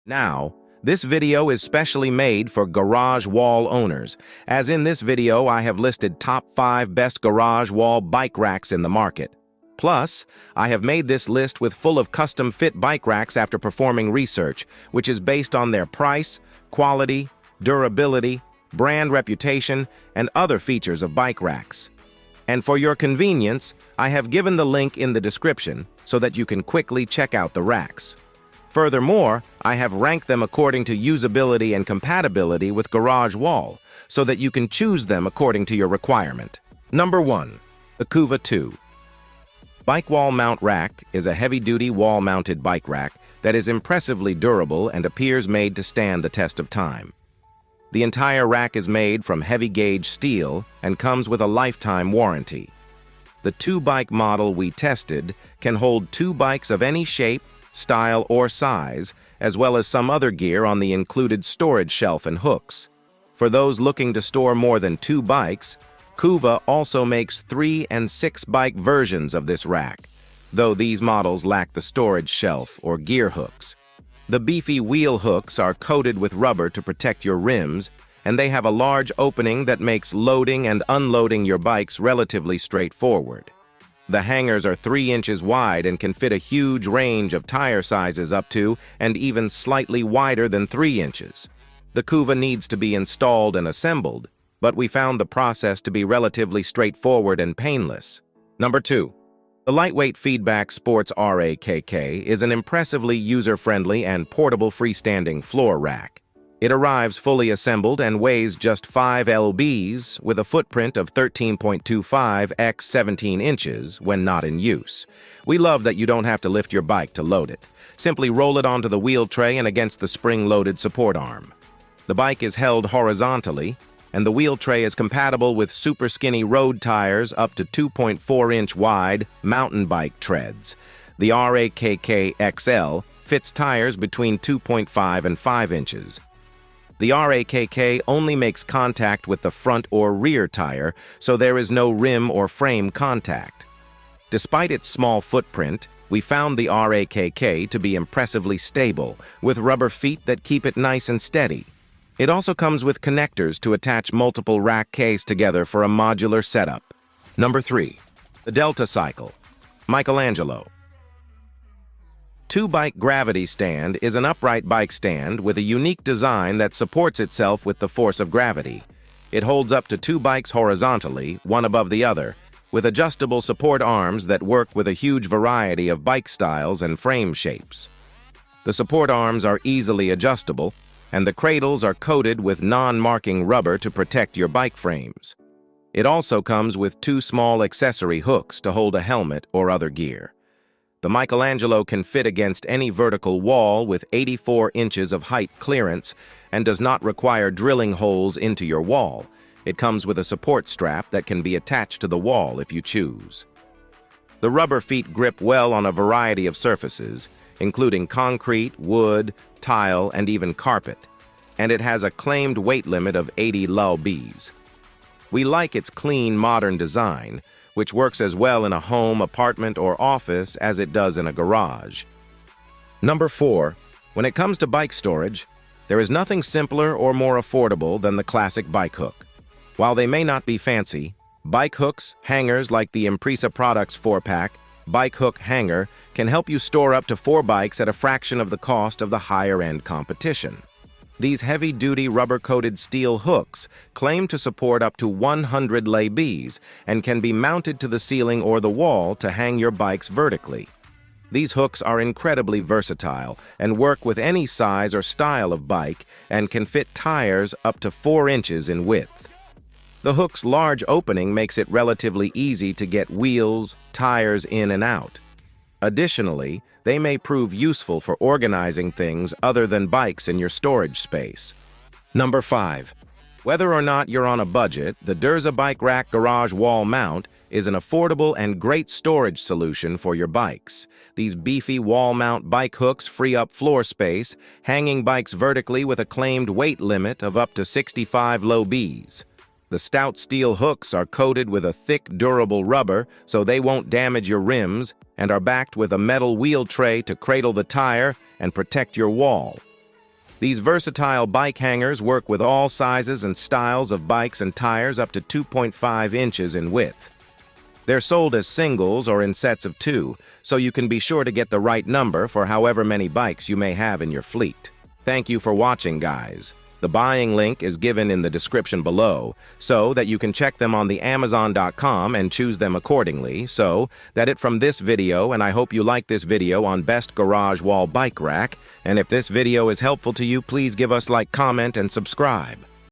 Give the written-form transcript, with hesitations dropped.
Now, this video is specially made for garage wall owners, as in this video I have listed top 5 best garage wall bike racks in the market. Plus, I have made this list with full of custom-fit bike racks after performing research, which is based on their price, quality, durability, brand reputation, and other features of bike racks. And for your convenience, I have given the link in the description so that you can quickly check out the racks. Furthermore, I have ranked them according to usability and compatibility with garage wall, so that you can choose them according to your requirement. Number 1. The Kuva 2. Bike Wall Mount Rack is a heavy-duty wall-mounted bike rack that is impressively durable and appears made to stand the test of time. The entire rack is made from heavy-gauge steel and comes with a lifetime warranty. The 2-bike model we tested can hold 2 bikes of any shape, style, or size, as well as some other gear on the included storage shelf and hooks. For those looking to store more than 2 bikes, Kuva also makes 3- and 6-bike versions of this rack, though these models lack the storage shelf or gear hooks. The beefy wheel hooks are coated with rubber to protect your rims, and they have a large opening that makes loading and unloading your bikes relatively straightforward. The hangers are 3 inches wide and can fit a huge range of tire sizes up to and even slightly wider than 3 inches. The Kuva needs to be installed and assembled, but we found the process to be relatively straightforward and painless. Number 2. The lightweight feedback Sports RKK is an impressively user-friendly and portable freestanding floor rack. It arrives fully assembled and weighs just 5 lbs with a footprint of 13.25 x 17 inches when not in use. We love that you don't have to lift your bike to load it. Simply roll it onto the wheel tray and against the spring-loaded support arm. The bike is held horizontally, and the wheel tray is compatible with super skinny road tires up to 2.4-inch wide mountain bike treads. The RKK XL fits tires between 2.5 and 5 inches. The RKK only makes contact with the front or rear tire, so there is no rim or frame contact. Despite its small footprint, we found the RKK to be impressively stable, with rubber feet that keep it nice and steady. It also comes with connectors to attach multiple rack case together for a modular setup. Number 3. The Delta Cycle. Michelangelo. 2-bike gravity stand is an upright bike stand with a unique design that supports itself with the force of gravity. It holds up to 2 bikes horizontally, one above the other, with adjustable support arms that work with a huge variety of bike styles and frame shapes. The support arms are easily adjustable, and the cradles are coated with non-marking rubber to protect your bike frames. It also comes with 2 small accessory hooks to hold a helmet or other gear. The Michelangelo can fit against any vertical wall with 84 inches of height clearance and does not require drilling holes into your wall. It comes with a support strap that can be attached to the wall if you choose. The rubber feet grip well on a variety of surfaces, including concrete, wood, tile, and even carpet, and it has a claimed weight limit of 80 lbs. We like its clean, modern design, which works as well in a home, apartment, or office as it does in a garage. Number 4. When it comes to bike storage, there is nothing simpler or more affordable than the classic bike hook. While they may not be fancy, bike hooks, hangers like the Impresa Products 4-pack, Bike Hook Hanger can help you store up to 4 bikes at a fraction of the cost of the higher-end competition. These heavy-duty rubber-coated steel hooks claim to support up to 100 lbs and can be mounted to the ceiling or the wall to hang your bikes vertically. These hooks are incredibly versatile and work with any size or style of bike and can fit tires up to 4 inches in width. The hook's large opening makes it relatively easy to get wheels, tires in and out. Additionally, they may prove useful for organizing things other than bikes in your storage space. Number 5. Whether or not you're on a budget, the Derza Bike Rack Garage Wall Mount is an affordable and great storage solution for your bikes. These beefy wall mount bike hooks free up floor space, hanging bikes vertically with a claimed weight limit of up to 65 lbs. The stout steel hooks are coated with a thick, durable rubber so they won't damage your rims and are backed with a metal wheel tray to cradle the tire and protect your wall. These versatile bike hangers work with all sizes and styles of bikes and tires up to 2.5 inches in width. They're sold as singles or in sets of 2, so you can be sure to get the right number for however many bikes you may have in your fleet. Thank you for watching, guys. The buying link is given in the description below, so that you can check them on the Amazon.com and choose them accordingly. So, that it from this video, and I hope you like this video on Best Garage Wall Bike Rack, and if this video is helpful to you, please give us like, comment, and subscribe.